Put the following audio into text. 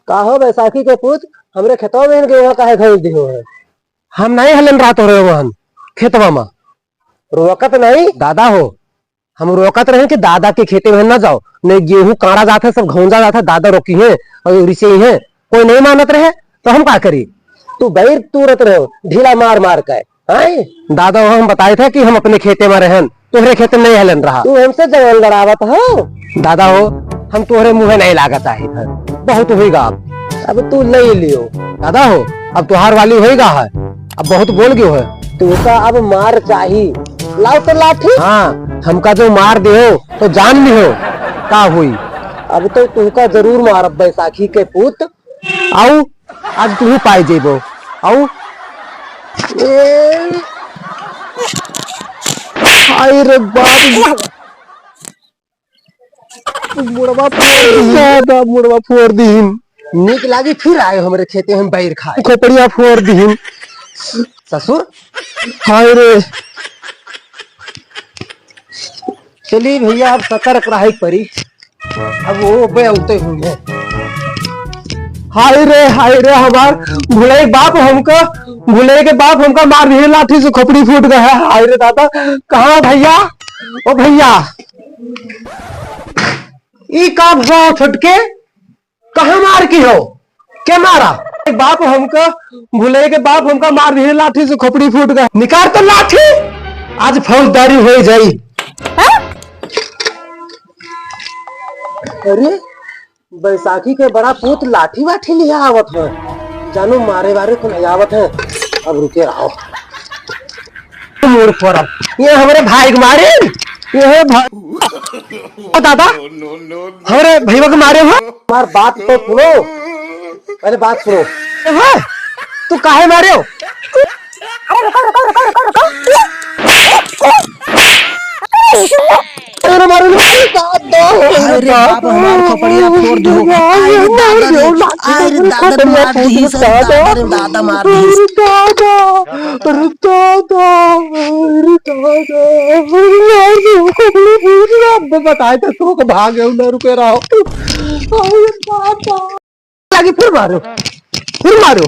का हो बैसाखी के पूत हमरे खेतवा में गेहूं काहे घोल दियो है। हम नहीं हलन रात हो रहे वहन खेतवा में रोकत नहीं दादा हो। हम रोकत रहे कि दादा के खेते में न जाओ, नहीं गेहूं काड़ा जाता है, सब घौंजा जाता है, दादा रोकी है और रिसे ही है, कोई नहीं मानत रहे तो हम क्या करी। तू बैर तुरत रहो ढीला मार मार के हैं। दादा वो हम बताए थे कि हम अपने खेते में रहन, तुहरे खेते में नहीं हलन रहा। तू हमसे जवान लड़ावत हो। दादा हो हम तुहरे मुँह नहीं लागत है, इधर बहुत होगा अब तू ले लियो। दादा हो अब तुहार वाली होगा है, अब बहुत बोल गयो है। तू का अब मार चाहिए, लाओ तो लाठी। हाँ हमका जो मार दे हो तो जान लियो का हुई। अब तो तू का जरूर मारब बैसाखी के पूत। आओ आज तू पाई जेबो आओ। हाय रे बाप, मुड़वा फोड़ दीन। निक लागी फिर आए हमरे खेते हम बैर खाए। खोपड़िया फोड़ दीन ससुर। हाय रे चलिए भैया अब सतर्क रहे परी, अब वो बेउते हुए। हाय रे हमार भूले के बाप हमका मार दिए, लाठी से खोपड़ी फूट गया। हाय रे दादा कहाँ भैया, ओ भैया ई का भाव छटके कहाँ मार की हो, क्या मारा। बाप हमका भूले के बाप हमका मार दिए, लाठी से खोपड़ी फूट गया। निकाल तो लाठी, आज फौजदारी हो जाई। अरे बैसाखी के बड़ा पूत लाठी वाठी लिया आवत है, जानो मारे वारे को नहीं आवत है। अब रुके रहो ये हमारे भाई के मारे, ये ओ दादा हमारे भैया के मारे हो। हमार बात तो सुनो, पहले बात सुनो। तू काहे मारे हो। अरे मारो अरे बाप हमार खोपड़िया फोड़ दो। दादा मार दी, दादा मार दी। बताए थे तो भागे उधर रुके रहो। फिर मारो